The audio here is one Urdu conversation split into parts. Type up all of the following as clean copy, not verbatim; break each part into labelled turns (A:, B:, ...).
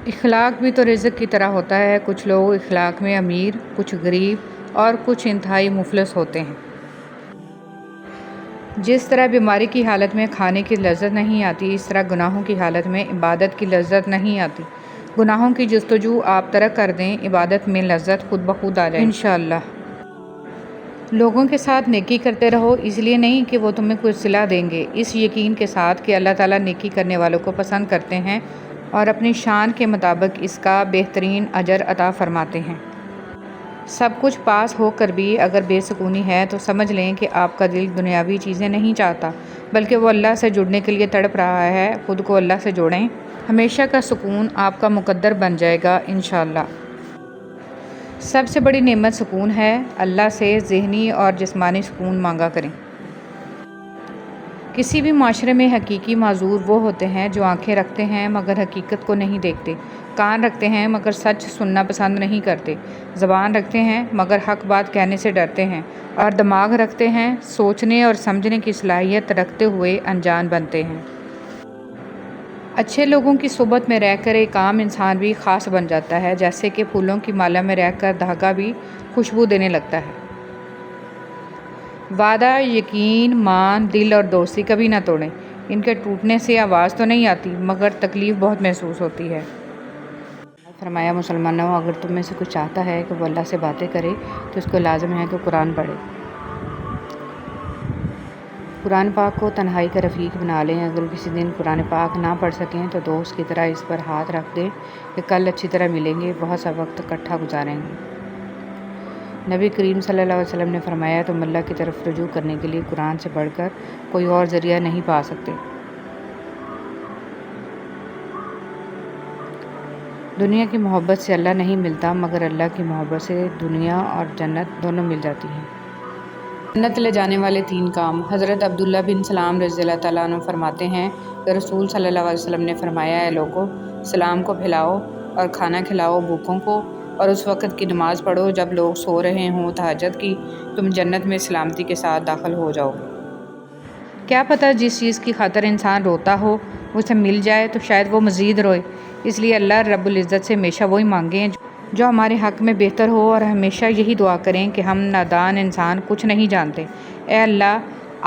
A: اخلاق بھی تو رزق کی طرح ہوتا ہے، کچھ لوگ اخلاق میں امیر، کچھ غریب اور کچھ انتہائی مفلس ہوتے ہیں۔ جس طرح بیماری کی حالت میں کھانے کی لذت نہیں آتی، اس طرح گناہوں کی حالت میں عبادت کی لذت نہیں آتی۔ گناہوں کی جستجو آپ ترک کر دیں، عبادت میں لذت خود بخود آ جائے انشاءاللہ۔ لوگوں کے ساتھ نیکی کرتے رہو، اس لیے نہیں کہ وہ تمہیں کچھ صلہ دیں گے، اس یقین کے ساتھ کہ اللہ تعالیٰ نیکی کرنے والوں کو پسند کرتے ہیں اور اپنی شان کے مطابق اس کا بہترین اجر عطا فرماتے ہیں۔ سب کچھ پاس ہو کر بھی اگر بے سکونی ہے تو سمجھ لیں کہ آپ کا دل دنیاوی چیزیں نہیں چاہتا، بلکہ وہ اللہ سے جڑنے کے لیے تڑپ رہا ہے۔ خود کو اللہ سے جوڑیں، ہمیشہ کا سکون آپ کا مقدر بن جائے گا انشاءاللہ۔ سب سے بڑی نعمت سکون ہے، اللہ سے ذہنی اور جسمانی سکون مانگا کریں۔ کسی بھی معاشرے میں حقیقی معذور وہ ہوتے ہیں جو آنکھیں رکھتے ہیں مگر حقیقت کو نہیں دیکھتے، کان رکھتے ہیں مگر سچ سننا پسند نہیں کرتے، زبان رکھتے ہیں مگر حق بات کہنے سے ڈرتے ہیں، اور دماغ رکھتے ہیں، سوچنے اور سمجھنے کی صلاحیت رکھتے ہوئے انجان بنتے ہیں۔ اچھے لوگوں کی صحبت میں رہ کر ایک عام انسان بھی خاص بن جاتا ہے، جیسے کہ پھولوں کی مالا میں رہ کر دھاگا بھی خوشبو دینے لگتا ہے۔ وعدہ، یقین، مان، دل اور دوستی کبھی نہ توڑیں، ان کے ٹوٹنے سے آواز تو نہیں آتی مگر تکلیف بہت محسوس ہوتی ہے۔ فرمایا مسلمانوں، اگر تم میں سے کچھ چاہتا ہے کہ وہ اللہ سے باتیں کرے تو اس کو لازم ہے کہ قرآن پڑھے۔ قرآن پاک کو تنہائی کا رفیق بنا لیں، اگر کسی دن قرآن پاک نہ پڑھ سکیں تو دوست کی طرح اس پر ہاتھ رکھ دیں کہ کل اچھی طرح ملیں گے، بہت سا وقت اکٹھا گزاریں گے۔ نبی کریم صلی اللہ علیہ وسلم نے فرمایا، تم اللہ کی طرف رجوع کرنے کے لیے قرآن سے بڑھ کر کوئی اور ذریعہ نہیں پا سکتے۔ دنیا کی محبت سے اللہ نہیں ملتا مگر اللہ کی محبت سے دنیا اور جنت دونوں مل جاتی ہیں۔ جنت لے جانے والے 3 کام۔ حضرت عبداللہ بن سلام رضی اللہ تعالیٰ عنہ فرماتے ہیں کہ رسول صلی اللہ علیہ وسلم نے فرمایا، اے لوگو، سلام کو پھیلاؤ اور کھانا کھلاؤ بھوکوں کو، اور اس وقت کی نماز پڑھو جب لوگ سو رہے ہوں تہجد کی، تم جنت میں سلامتی کے ساتھ داخل ہو جاؤ گے۔ کیا پتہ جس چیز کی خاطر انسان روتا ہو وہ اسے مل جائے تو شاید وہ مزید روئے، اس لیے اللہ رب العزت سے ہمیشہ وہی مانگیں جو ہمارے حق میں بہتر ہو، اور ہمیشہ یہی دعا کریں کہ ہم نادان انسان کچھ نہیں جانتے، اے اللہ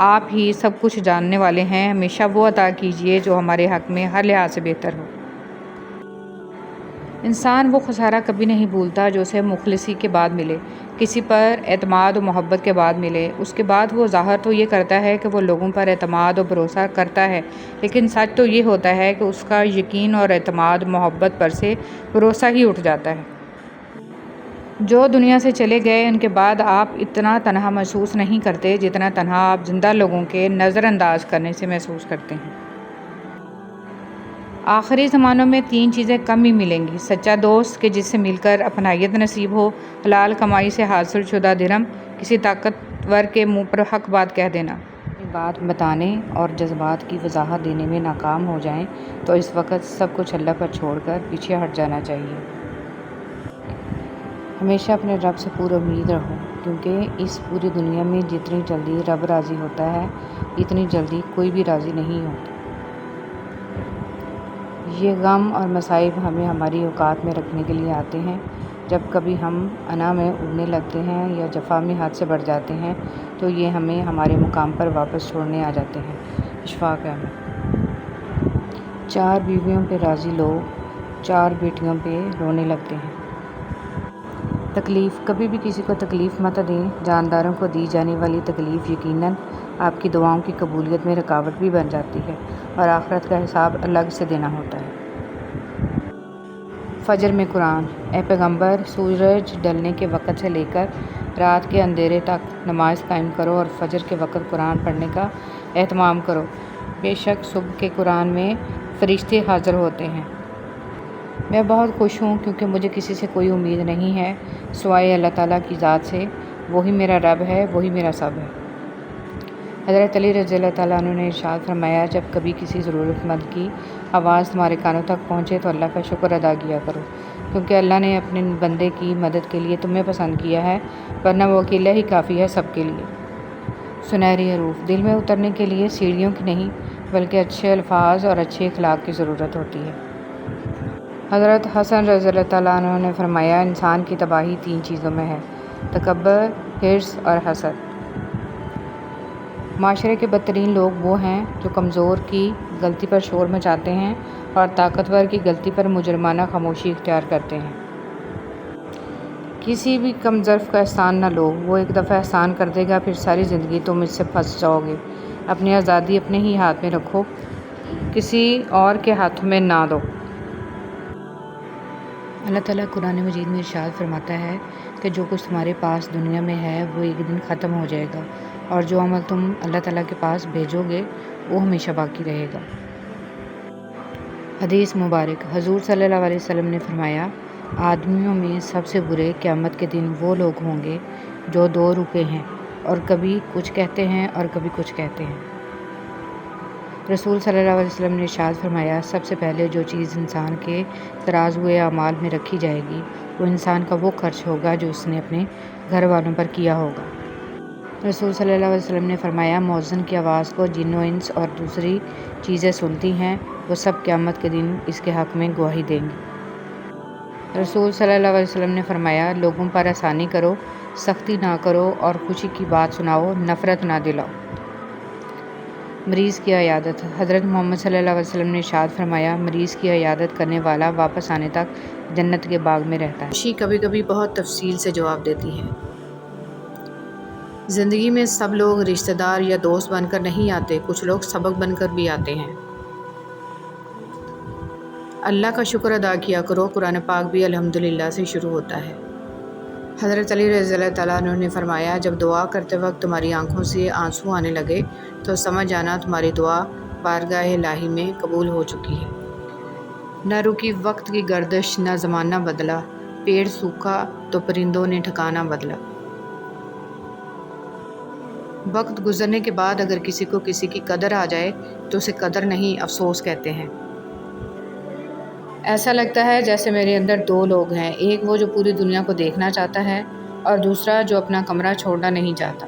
A: آپ ہی سب کچھ جاننے والے ہیں، ہمیشہ وہ عطا کیجئے جو ہمارے حق میں ہر لحاظ سے بہتر ہو۔ انسان وہ خسارہ کبھی نہیں بھولتا جو اسے مخلصی کے بعد ملے، کسی پر اعتماد و محبت کے بعد ملے۔ اس کے بعد وہ ظاہر تو یہ کرتا ہے کہ وہ لوگوں پر اعتماد و بھروسہ کرتا ہے، لیکن سچ تو یہ ہوتا ہے کہ اس کا یقین اور اعتماد محبت پر سے بھروسہ ہی اٹھ جاتا ہے۔ جو دنیا سے چلے گئے ان کے بعد آپ اتنا تنہا محسوس نہیں کرتے جتنا تنہا آپ زندہ لوگوں کے نظر انداز کرنے سے محسوس کرتے ہیں۔ آخری زمانوں میں 3 چیزیں کم ہی ملیں گی: سچا دوست کہ جس سے مل کر اپنائیت نصیب ہو، حلال کمائی سے حاصل شدہ درہم، کسی طاقتور کے منہ پر حق بات کہہ دینا۔ اپنی بات بتانے اور جذبات کی وضاحت دینے میں ناکام ہو جائیں تو اس وقت سب کچھ اللہ پر چھوڑ کر پیچھے ہٹ جانا چاہیے۔ ہمیشہ اپنے رب سے پورا امید رہو، کیونکہ اس پوری دنیا میں جتنی جلدی رب راضی ہوتا ہے اتنی جلدی کوئی بھی راضی نہیں ہوتا۔ یہ غم اور مصائب ہمیں ہماری اوقات میں رکھنے کے لیے آتے ہیں۔ جب کبھی ہم انا میں اڑنے لگتے ہیں یا جفا میں حد سے بڑھ جاتے ہیں تو یہ ہمیں ہمارے مقام پر واپس چھوڑنے آ جاتے ہیں۔ اشفاق احمد۔ 4 بیویوں پہ راضی لوگ 4 بیٹیوں پہ رونے لگتے ہیں۔ تکلیف، کبھی بھی کسی کو تکلیف مت دیں، جانداروں کو دی جانے والی تکلیف یقیناً آپ کی دعاؤں کی قبولیت میں رکاوٹ بھی بن جاتی ہے، اور آخرت کا حساب الگ سے دینا ہوتا ہے۔ فجر میں قرآن۔ اے پیغمبر، سورج ڈھلنے کے وقت سے لے کر رات کے اندھیرے تک نماز قائم کرو اور فجر کے وقت قرآن پڑھنے کا اہتمام کرو، بے شک صبح کے قرآن میں فرشتے حاضر ہوتے ہیں۔ میں بہت خوش ہوں کیونکہ مجھے کسی سے کوئی امید نہیں ہے سوائے اللہ تعالیٰ کی ذات سے، وہی میرا رب ہے، وہی میرا سب ہے۔ حضرت علی رضی اللہ تعالیٰ عنہ نے ارشاد فرمایا، جب کبھی کسی ضرورت مند کی آواز تمہارے کانوں تک پہنچے تو اللہ کا شکر ادا کیا کرو، کیونکہ اللہ نے اپنے بندے کی مدد کے لیے تمہیں پسند کیا ہے، ورنہ وہ اکیلا ہی کافی ہے سب کے لیے۔ سنہری حروف۔ دل میں اترنے کے لیے سیڑھیوں کی نہیں بلکہ اچھے الفاظ اور اچھے اخلاق کی ضرورت ہوتی ہے۔ حضرت حسن رضی اللہ تعالیٰ عنہ نے فرمایا انسان کی تباہی 3 چیزوں میں ہے: تکبر، حرص اور حسد۔ معاشرے کے بدترین لوگ وہ ہیں جو کمزور کی غلطی پر شور مچاتے ہیں اور طاقتور کی غلطی پر مجرمانہ خاموشی اختیار کرتے ہیں۔ کسی بھی کم ظرف کا احسان نہ لو، وہ ایک دفعہ احسان کر دے گا، پھر ساری زندگی تم اس سے پھنس جاؤ گے۔ اپنی آزادی اپنے ہی ہاتھ میں رکھو، کسی اور کے ہاتھوں میں نہ دو۔ اللہ تعالیٰ قرآن مجید میں ارشاد فرماتا ہے کہ جو کچھ تمہارے پاس دنیا میں ہے وہ ایک دن ختم ہو جائے گا، اور جو عمل تم اللہ تعالیٰ کے پاس بھیجو گے وہ ہمیشہ باقی رہے گا۔ حدیث مبارک: حضور صلی اللہ علیہ وسلم نے فرمایا آدمیوں میں سب سے برے قیامت کے دن وہ لوگ ہوں گے جو 2 روپے ہیں اور کبھی کچھ کہتے ہیں اور کبھی کچھ کہتے ہیں۔ رسول صلی اللہ علیہ وسلم نے ارشاد فرمایا سب سے پہلے جو چیز انسان کے ترازوئے اعمال میں رکھی جائے گی وہ انسان کا وہ خرچ ہوگا جو اس نے اپنے گھر والوں پر کیا ہوگا۔ رسول صلی اللہ علیہ وسلم نے فرمایا مؤذن کی آواز کو جن و انس اور دوسری چیزیں سنتی ہیں، وہ سب قیامت کے دن اس کے حق میں گواہی دیں گی۔ رسول صلی اللہ علیہ وسلم نے فرمایا لوگوں پر آسانی کرو، سختی نہ کرو اور خوشی کی بات سناؤ، نفرت نہ دلاؤ۔ مریض کی عیادت: حضرت محمد صلی اللہ علیہ وسلم نے ارشاد فرمایا مریض کی عیادت کرنے والا واپس آنے تک جنت کے باغ میں رہتا ہے۔ خوشی کبھی کبھی بہت تفصیل سے جواب دیتی ہے۔ زندگی میں سب لوگ رشتہ دار یا دوست بن کر نہیں آتے، کچھ لوگ سبق بن کر بھی آتے ہیں۔ اللہ کا شکر ادا کیا کرو، قرآن پاک بھی الحمدللہ سے شروع ہوتا ہے۔ حضرت علی رضی اللہ تعالیٰ عنہ نے فرمایا جب دعا کرتے وقت تمہاری آنکھوں سے آنسو آنے لگے تو سمجھ جانا تمہاری دعا بارگاہ الہی میں قبول ہو چکی ہے۔ نہ رکی وقت کی گردش، نہ زمانہ بدلا، پیڑ سوکھا تو پرندوں نے ٹھکانہ بدلا۔ وقت گزرنے کے بعد اگر کسی کو کسی کی قدر آ جائے تو اسے قدر نہیں افسوس کہتے ہیں۔ ایسا لگتا ہے جیسے میرے اندر 2 لوگ ہیں، ایک وہ جو پوری دنیا کو دیکھنا چاہتا ہے اور دوسرا جو اپنا کمرہ چھوڑنا نہیں چاہتا۔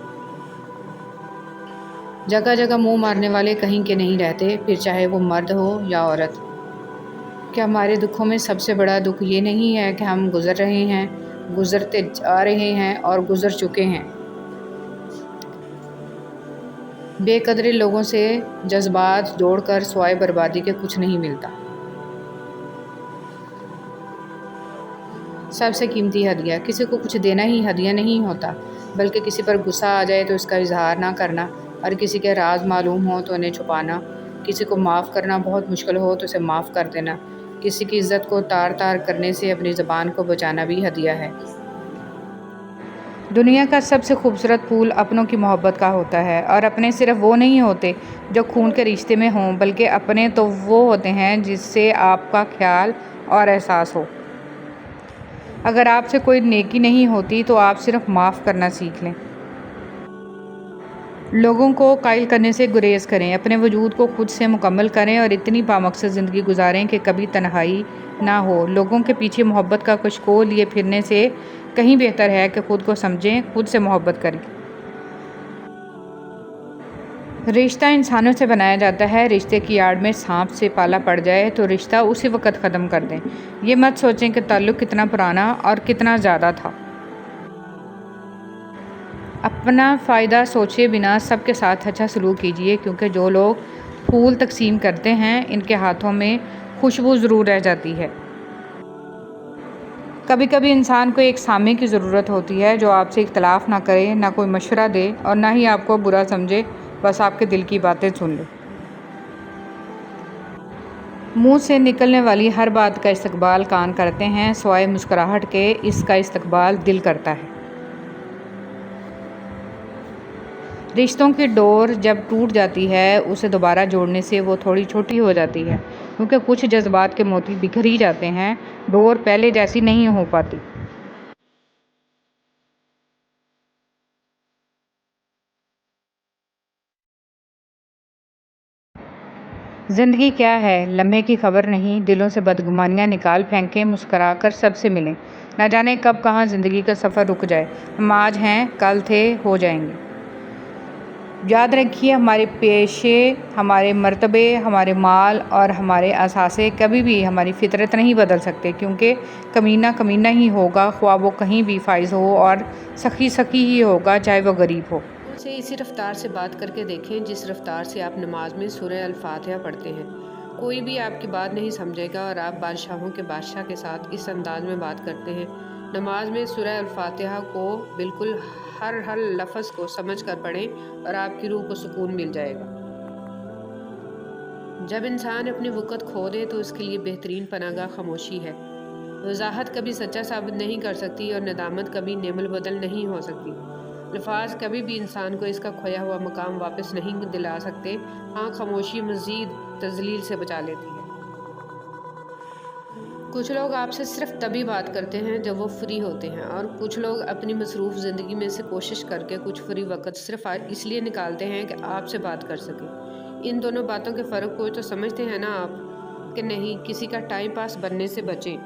A: جگہ جگہ منہ مارنے والے کہیں کے نہیں رہتے، پھر چاہے وہ مرد ہو یا عورت۔ کیا ہمارے دکھوں میں سب سے بڑا دکھ یہ نہیں ہے کہ ہم گزر رہے ہیں، گزرتے جا رہے ہیں اور گزر چکے ہیں؟ بے قدرے لوگوں سے جذبات جوڑ کر سوائے بربادی کے کچھ نہیں ملتا۔ سب سے قیمتی ہدیہ: کسی کو کچھ دینا ہی ہدیہ نہیں ہوتا، بلکہ کسی پر غصہ آ جائے تو اس کا اظہار نہ کرنا، اور کسی کے راز معلوم ہو تو انہیں چھپانا، کسی کو معاف کرنا بہت مشکل ہو تو اسے معاف کر دینا، کسی کی عزت کو تار تار کرنے سے اپنی زبان کو بچانا بھی ہدیہ ہے۔ دنیا کا سب سے خوبصورت پھول اپنوں کی محبت کا ہوتا ہے، اور اپنے صرف وہ نہیں ہوتے جو خون کے رشتے میں ہوں، بلکہ اپنے تو وہ ہوتے ہیں جس سے آپ کا خیال اور احساس ہو۔ اگر آپ سے کوئی نیکی نہیں ہوتی تو آپ صرف معاف کرنا سیکھ لیں۔ لوگوں کو قائل کرنے سے گریز کریں، اپنے وجود کو خود سے مکمل کریں اور اتنی بامقصد زندگی گزاریں کہ کبھی تنہائی نہ ہو۔ لوگوں کے پیچھے محبت کا کچکول لیے پھرنے سے کہیں بہتر ہے کہ خود کو سمجھیں، خود سے محبت کریں۔ رشتہ انسانوں سے بنایا جاتا ہے، رشتے کی آڑ میں سانپ سے پالا پڑ جائے تو رشتہ اسی وقت ختم کر دیں۔ یہ مت سوچیں کہ تعلق کتنا پرانا اور کتنا زیادہ تھا۔ اپنا فائدہ سوچے بنا سب کے ساتھ اچھا سلوک کیجیے، کیونکہ جو لوگ پھول تقسیم کرتے ہیں ان کے ہاتھوں میں خوشبو ضرور رہ جاتی ہے۔ کبھی کبھی انسان کو ایک سامع کی ضرورت ہوتی ہے جو آپ سے اختلاف نہ کرے، نہ کوئی مشورہ دے اور نہ ہی آپ کو برا سمجھے، بس آپ کے دل کی باتیں سن لے۔ منہ سے نکلنے والی ہر بات کا استقبال کان کرتے ہیں، سوائے مسکراہٹ کے اس کا استقبال دل کرتا ہے۔ رشتوں کی ڈور جب ٹوٹ جاتی ہے اسے دوبارہ جوڑنے سے وہ تھوڑی چھوٹی ہو جاتی ہے، کیونکہ کچھ جذبات کے موتی بکھر ہی جاتے ہیں، ڈور پہلے جیسی نہیں ہو پاتی۔ زندگی کیا ہے؟ لمحے کی خبر نہیں، دلوں سے بدگمانیاں نکال پھینکیں، مسکرا کر سب سے ملیں۔ نہ جانے کب کہاں زندگی کا سفر رک جائے، ہم آج ہیں، کل تھے، ہو جائیں گے۔ یاد رکھیے ہمارے پیشے، ہمارے مرتبے، ہمارے مال اور ہمارے اثاثے کبھی بھی ہماری فطرت نہیں بدل سکتے، کیونکہ کمینہ کمینہ ہی ہوگا، خواہ وہ کہیں بھی فائز ہو، اور سخی سخی ہی ہوگا چاہے وہ غریب ہو۔
B: اسے اسی رفتار سے بات کر کے دیکھیں جس رفتار سے آپ نماز میں سورہ الفاتحہ پڑھتے ہیں۔ کوئی بھی آپ کی بات نہیں سمجھے گا اور آپ بادشاہوں کے بادشاہ کے ساتھ اس انداز میں بات کرتے ہیں۔ نماز میں سورہ الفاتحہ کو بالکل ہر لفظ کو سمجھ کر پڑھیں اور آپ کی روح کو سکون مل جائے گا۔ جب انسان اپنی وقت کھو دے تو اس کے لیے بہترین پناہ گاہ خاموشی ہے۔ وضاحت کبھی سچا ثابت نہیں کر سکتی اور ندامت کبھی نعم البدل نہیں ہو سکتی۔ الفاظ کبھی بھی انسان کو اس کا کھویا ہوا مقام واپس نہیں دلا سکتے، ہاں خاموشی مزید تذلیل سے بچا لیتی ہے۔ کچھ لوگ آپ سے صرف تبھی بات کرتے ہیں جب وہ فری ہوتے ہیں، اور کچھ لوگ اپنی مصروف زندگی میں سے کوشش کر کے کچھ فری وقت صرف اس لیے نکالتے ہیں کہ آپ سے بات کر سکیں۔ ان دونوں باتوں کے فرق کو تو سمجھتے ہیں نا آپ، کہ نہیں کسی کا ٹائم پاس بننے سے بچیں۔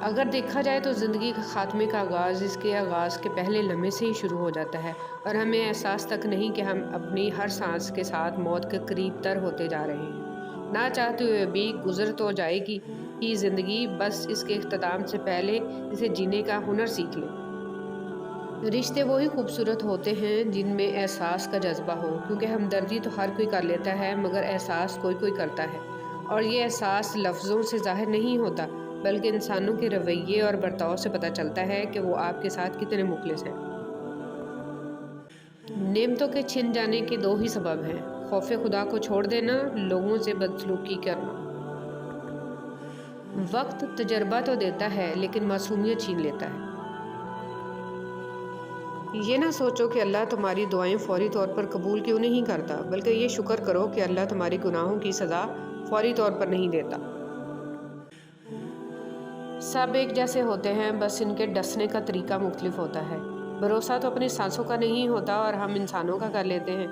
B: اگر دیکھا جائے تو زندگی کے خاتمے کا آغاز اس کے آغاز کے پہلے لمحے سے ہی شروع ہو جاتا ہے، اور ہمیں احساس تک نہیں کہ ہم اپنی ہر سانس کے ساتھ موت کے قریب تر ہوتے جا رہے ہیں۔ نہ چاہتے ہوئے بھی گزر تو جائے گی ہی زندگی، بس اس کے اختتام سے پہلے اسے جینے کا ہنر سیکھ لیں۔ رشتے وہی خوبصورت ہوتے ہیں جن میں احساس کا جذبہ ہو، کیونکہ ہمدردی تو ہر کوئی کر لیتا ہے مگر احساس کوئی کوئی کرتا ہے، اور یہ احساس لفظوں سے ظاہر نہیں ہوتا بلکہ انسانوں کے رویے اور برتاؤ سے پتہ چلتا ہے کہ وہ آپ کے ساتھ کتنے مخلص ہیں۔ نعمتوں کے چھن جانے کے دو ہی سبب ہیں: خوف خدا کو چھوڑ دینا، لوگوں سے بدسلوکی کرنا۔ وقت تجربہ تو دیتا ہے لیکن معصومیت چھین لیتا ہے۔ یہ نہ سوچو کہ اللہ تمہاری دعائیں فوری طور پر قبول کیوں نہیں کرتا، بلکہ یہ شکر کرو کہ اللہ تمہارے گناہوں کی سزا فوری طور پر نہیں دیتا۔ سب ایک جیسے ہوتے ہیں، بس ان کے ڈسنے کا طریقہ مختلف ہوتا ہے۔ بھروسہ تو اپنی سانسوں کا نہیں ہوتا اور ہم انسانوں کا کر لیتے ہیں۔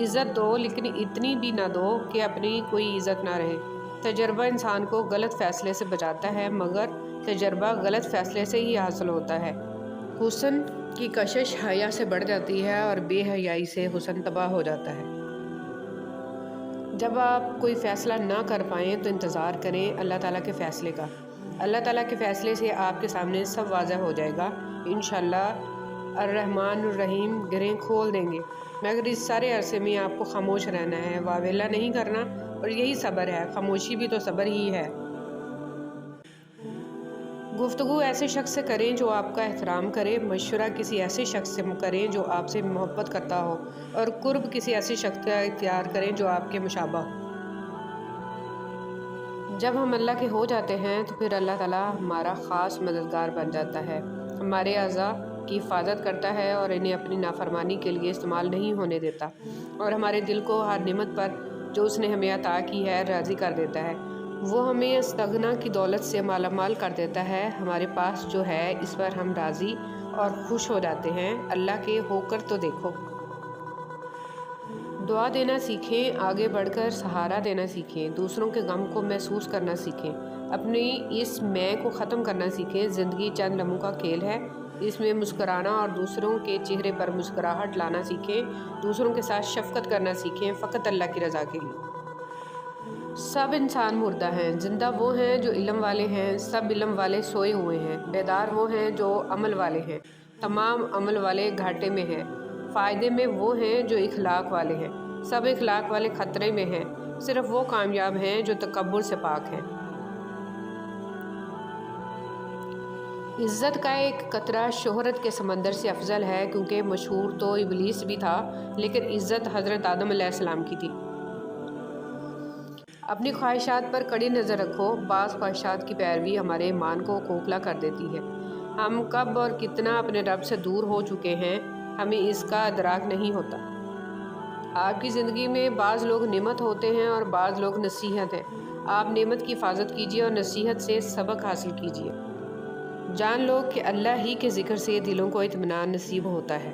B: عزت دو لیکن اتنی بھی نہ دو کہ اپنی کوئی عزت نہ رہے۔ تجربہ انسان کو غلط فیصلے سے بچاتا ہے، مگر تجربہ غلط فیصلے سے ہی حاصل ہوتا ہے۔ حسن کی کشش حیا سے بڑھ جاتی ہے اور بے حیائی سے حسن تباہ ہو جاتا ہے۔ جب آپ کوئی فیصلہ نہ کر پائیں تو انتظار کریں اللہ تعالیٰ کے فیصلے کا۔ اللہ تعالیٰ کے فیصلے سے آپ کے سامنے سب واضح ہو جائے گا۔ انشاءاللہ الرحمن الرحیم گرہیں کھول دیں گے، مگر اس سارے عرصے میں آپ کو خاموش رہنا ہے، واویلا نہیں کرنا، اور یہی صبر ہے۔ خاموشی بھی تو صبر ہی ہے۔ گفتگو ایسے شخص سے کریں جو آپ کا احترام کرے، مشورہ کسی ایسے شخص سے کریں جو آپ سے محبت کرتا ہو، اور قرب کسی ایسے شخص کا اختیار کریں جو آپ کے مشابہ ہو۔ جب ہم اللہ کے ہو جاتے ہیں تو پھر اللہ تعالیٰ ہمارا خاص مددگار بن جاتا ہے، ہمارے اعضاء کی حفاظت کرتا ہے اور انہیں اپنی نافرمانی کے لیے استعمال نہیں ہونے دیتا، اور ہمارے دل کو ہر نعمت پر جو اس نے ہمیں عطا کی ہے راضی کر دیتا ہے۔ وہ ہمیں استغنا کی دولت سے مالا مال کر دیتا ہے۔ ہمارے پاس جو ہے اس پر ہم راضی اور خوش ہو جاتے ہیں۔ اللہ کے ہو کر تو دیکھو۔ دعا دینا سیکھیں، آگے بڑھ کر سہارا دینا سیکھیں، دوسروں کے غم کو محسوس کرنا سیکھیں، اپنی اس میں کو ختم کرنا سیکھیں۔ زندگی چند لمحوں کا کھیل ہے، اس میں مسکرانا اور دوسروں کے چہرے پر مسکراہٹ لانا سیکھیں، دوسروں کے ساتھ شفقت کرنا سیکھیں، فقط اللہ کی رضا کے لیے۔ سب انسان مردہ ہیں، زندہ وہ ہیں جو علم والے ہیں، سب علم والے سوئے ہوئے ہیں، بیدار وہ ہیں جو عمل والے ہیں، تمام عمل والے گھاٹے میں ہیں، فائدے میں وہ ہیں جو اخلاق والے ہیں، سب اخلاق والے خطرے میں ہیں، صرف وہ کامیاب ہیں جو تکبر سے پاک ہیں۔ عزت کا ایک قطرہ شہرت کے سمندر سے افضل ہے، کیونکہ مشہور تو ابلیس بھی تھا لیکن عزت حضرت آدم علیہ السلام کی تھی۔ اپنی خواہشات پر کڑی نظر رکھو، بعض خواہشات کی پیروی ہمارے ایمان کو کھوکھلا کر دیتی ہے۔ ہم کب اور کتنا اپنے رب سے دور ہو چکے ہیں، ہمیں اس کا ادراک نہیں ہوتا۔ آپ کی زندگی میں بعض لوگ نعمت ہوتے ہیں اور بعض لوگ نصیحت ہیں۔ آپ نعمت کی حفاظت کیجیے اور نصیحت سے سبق حاصل کیجیے۔ جان لو کہ اللہ ہی کے ذکر سے دلوں کو اطمینان نصیب ہوتا ہے۔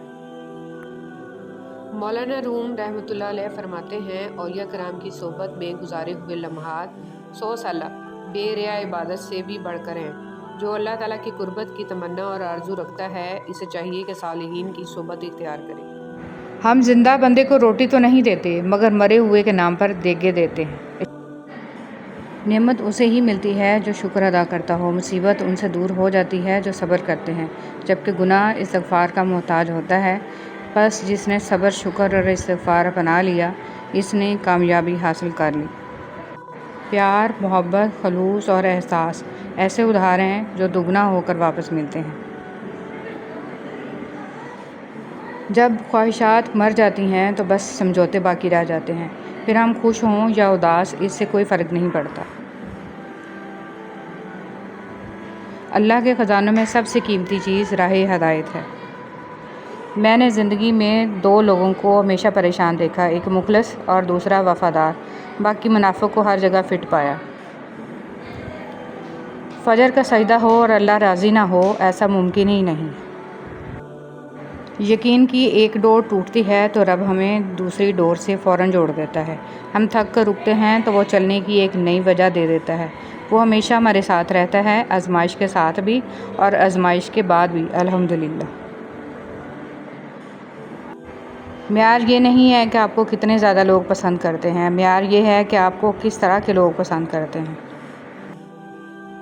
B: مولانا روم رحمۃ اللہ علیہ فرماتے ہیں، اولیاء کرام کی صحبت میں گزارے ہوئے لمحات 100 سالہ بے ریا عبادت سے بھی بڑھ کر ہیں۔ جو اللہ تعالیٰ کی قربت کی تمنا اور آرزو رکھتا ہے، اسے چاہیے کہ صالحین کی صحبت اختیار کرے۔
A: ہم زندہ بندے کو روٹی تو نہیں دیتے مگر مرے ہوئے کے نام پر دیگے دیتے ہیں۔ نعمت اسے ہی ملتی ہے جو شکر ادا کرتا ہو، مصیبت ان سے دور ہو جاتی ہے جو صبر کرتے ہیں، جبکہ گناہ استغفار کا محتاج ہوتا ہے۔ بس جس نے صبر، شکر اور استغفار اپنا لیا، اس نے کامیابی حاصل کر لی۔ پیار، محبت، خلوص اور احساس ایسے ادھار ہیں جو دگنا ہو کر واپس ملتے ہیں۔ جب خواہشات مر جاتی ہیں تو بس سمجھوتے باقی رہ جاتے ہیں، پھر ہم خوش ہوں یا اداس اس سے کوئی فرق نہیں پڑتا۔ اللہ کے خزانوں میں سب سے قیمتی چیز راہ ہدایت ہے۔ میں نے زندگی میں 2 لوگوں کو ہمیشہ پریشان دیکھا، ایک مخلص اور دوسرا وفادار، باقی منافق کو ہر جگہ فٹ پایا۔ فجر کا سجدہ ہو اور اللہ راضی نہ ہو، ایسا ممکن ہی نہیں۔ یقین کی ایک ڈور ٹوٹتی ہے تو رب ہمیں دوسری ڈور سے فوراً جوڑ دیتا ہے۔ ہم تھک کر رکتے ہیں تو وہ چلنے کی ایک نئی وجہ دے دیتا ہے۔ وہ ہمیشہ ہمارے ساتھ رہتا ہے، آزمائش کے ساتھ بھی اور آزمائش کے بعد بھی، الحمدللہ۔ معیار یہ نہیں ہے کہ آپ کو کتنے زیادہ لوگ پسند کرتے ہیں، معیار یہ ہے کہ آپ کو کس طرح کے لوگ پسند کرتے ہیں۔